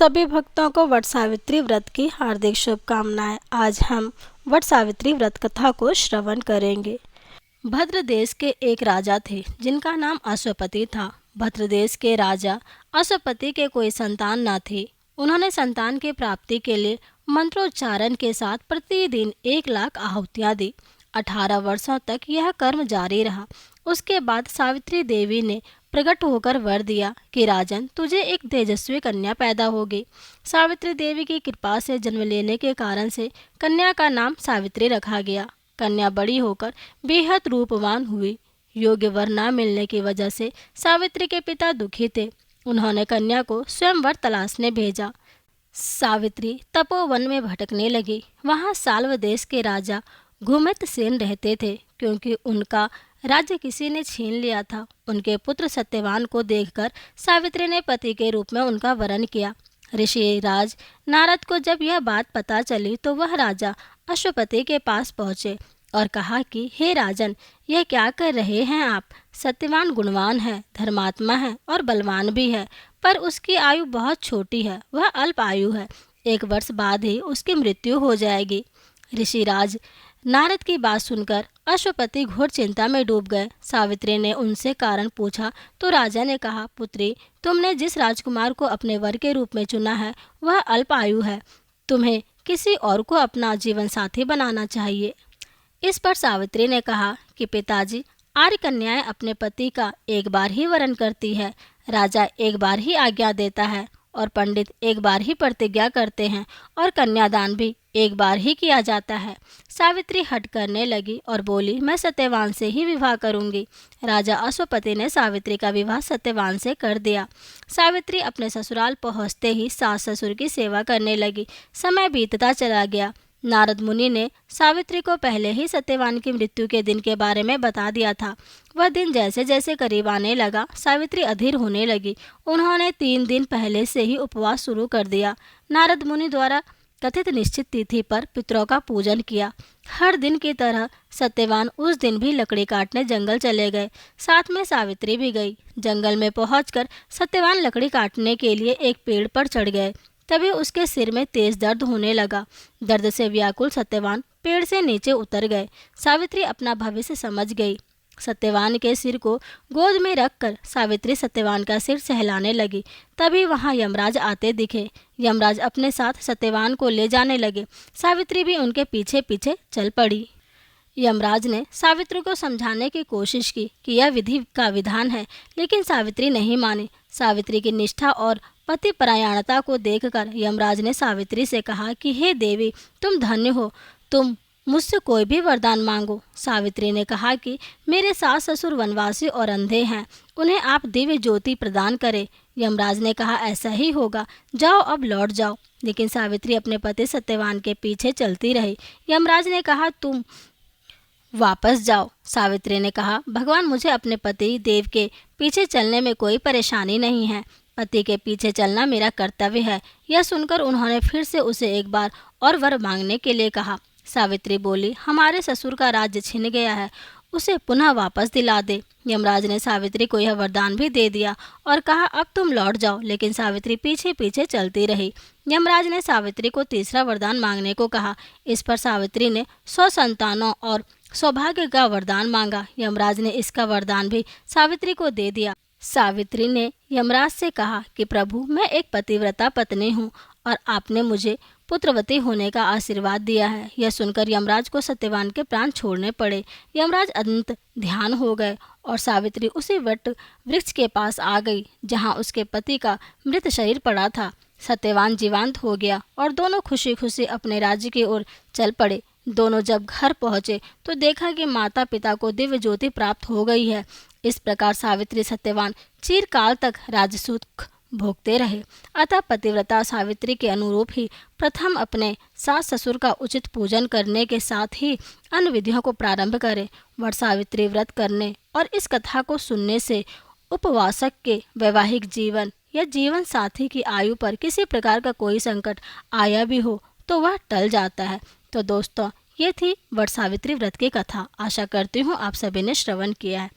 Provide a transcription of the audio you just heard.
सभी भक्तों को वट सावित्री व्रत की हार्दिक शुभकामनाएं। आज हम वट सावित्री व्रत कथा को श्रवण करेंगे। भद्र देश के एक राजा थे जिनका नाम अश्वपति था। भद्र देश के राजा अश्वपति के कोई संतान न थी। उन्होंने संतान की प्राप्ति के लिए मंत्रोच्चारण के साथ प्रतिदिन 1,00,000 आहुतियाँ दी। 18 वर्षों तक यह कर्म जारी रहा। उसके बाद सावित्री देवी ने प्रकट होकर वर दिया कि राजन, तुझे एक तेजस्वी कन्या पैदा होगी। सावित्री देवी की कृपा से जन्म लेने के कारण से कन्या का नाम सावित्री रखा गया। कन्या बड़ी होकर बेहद रूपवान हुई। योग्य वर न मिलने की वजह से सावित्री के पिता दुखी थे। उन्होंने कन्या को स्वयंवर तलाशने भेजा। सावित्री तपोवन में भटकने लगी। वहाँ साल्व देश के राजा घुमित सेन रहते थे। क्योंकि उनका राज्य किसी ने छीन लिया था, उनके पुत्र सत्यवान को देखकर सावित्री ने पति के रूप में उनका वरण किया। ऋषि राज नारद को जब यह बात पता चली तो वह राजा अश्वपति के पास पहुँचे और कहा कि हे राजन, यह क्या कर रहे हैं आप? सत्यवान गुणवान है, धर्मात्मा है और बलवान भी है, पर उसकी आयु बहुत छोटी है। वह अल्प आयु है। 1 वर्ष बाद ही उसकी मृत्यु हो जाएगी। ऋषिराज नारद की बात सुनकर अश्वपति घोर चिंता में डूब गए। सावित्री ने उनसे कारण पूछा तो राजा ने कहा, पुत्री, तुमने जिस राजकुमार को अपने वर के रूप में चुना है वह अल्प आयु है। तुम्हें किसी और को अपना जीवन साथी बनाना चाहिए। इस पर सावित्री ने कहा कि पिताजी, आर्य कन्याएं अपने पति का एक बार ही वरण करती है, राजा एक बार ही आज्ञा देता है और पंडित एक बार ही प्रतिज्ञा करते हैं और कन्यादान भी एक बार ही किया जाता है। सावित्री हट करने लगी और बोली, मैं सत्यवान से ही विवाह करूंगी। राजा अश्वपति ने सावित्री का विवाह सत्यवान से कर दिया। सावित्री अपने ससुराल पहुंचते ही सास ससुर की सेवा करने लगी। समय बीतता चला गया। नारद मुनि ने सावित्री को पहले ही सत्यवान की मृत्यु के दिन के बारे में बता दिया था। वह दिन जैसे जैसे करीब आने लगा, सावित्री अधीर होने लगी। उन्होंने 3 दिन पहले से ही उपवास शुरू कर दिया। नारद मुनि द्वारा कथित निश्चित तिथि पर पितरों का पूजन किया। हर दिन की तरह सत्यवान उस दिन भी लकड़ी काटने जंगल चले गए। साथ में सावित्री भी गई। जंगल में पहुंचकर सत्यवान लकड़ी काटने के लिए एक पेड़ पर चढ़ गए। तभी उसके सिर में तेज दर्द होने लगा। दर्द से व्याकुल सत्यवान पेड़ से नीचे उतर गए। सावित्री अपना भविष्य समझ गई। सत्यवान के सिर को गोद में रखकर सावित्री सत्यवान का सिर सहलाने लगी। तभी वहां यमराज आते दिखे। यमराज अपने साथ सत्यवान को ले जाने लगे। सावित्री भी उनके पीछे पीछे चल पड़ी। यमराज ने सावित्री को समझाने की कोशिश की कि यह विधि का विधान है, लेकिन सावित्री नहीं मानी। सावित्री की निष्ठा और पति परायणता को देखकर यमराज ने सावित्री से कहा कि हे देवी, तुम धन्य हो, तुम मुझसे कोई भी वरदान मांगो। सावित्री ने कहा कि मेरे सास ससुर वनवासी और अंधे हैं, उन्हें आप दिव्य ज्योति प्रदान करें। यमराज ने कहा, ऐसा ही होगा, जाओ अब लौट जाओ। लेकिन सावित्री अपने पति सत्यवान के पीछे चलती रही। यमराज ने कहा, तुम वापस जाओ। सावित्री ने कहा, भगवान, मुझे अपने पति देव के पीछे चलने में कोई परेशानी नहीं है। पति के पीछे चलना मेरा कर्तव्य है। यह सुनकर उन्होंने फिर से उसे एक बार और वर मांगने के लिए कहा। सावित्री बोली, हमारे ससुर का राज्य छिन गया है, उसे पुनः वापस दिला दे। यमराज ने सावित्री को यह वरदान भी दे दिया और कहा, अब तुम लौट जाओ। लेकिन सावित्री पीछे पीछे चलती रही। यमराज ने सावित्री को तीसरा वरदान मांगने को कहा। इस पर सावित्री ने 100 संतानों और सौभाग्य का वरदान मांगा। यमराज ने इसका वरदान भी सावित्री को दे दिया। सावित्री ने यमराज से कहा कि प्रभु, मैं एक पतिव्रता पत्नी हूँ और आपने मुझे पुत्रवती होने का आशीर्वाद दिया है। यह सुनकर यमराज को सत्यवान के प्राण छोड़ने पड़े। यमराज अनंत ध्यान हो गए और सावित्री उसी वट वृक्ष के पास आ गई जहाँ उसके पति का मृत शरीर पड़ा था। सत्यवान जीवंत हो गया और दोनों खुशी खुशी अपने राज्य की ओर चल पड़े। दोनों जब घर पहुँचे तो देखा कि माता पिता को दिव्य ज्योति प्राप्त हो गई है। इस प्रकार सावित्री सत्यवान चिरकाल तक राजसुख भोगते रहे। अतः पतिव्रता सावित्री के अनुरूप ही प्रथम अपने सास ससुर का उचित पूजन करने के साथ ही अन्य विधियों को प्रारंभ करें। वट सावित्री व्रत करने और इस कथा को सुनने से उपवासक के वैवाहिक जीवन या जीवन साथी की आयु पर किसी प्रकार का कोई संकट आया भी हो तो वह टल जाता है। तो दोस्तों, ये थी वट सावित्री व्रत की कथा। आशा करती हूँ आप सभी ने श्रवण किया है।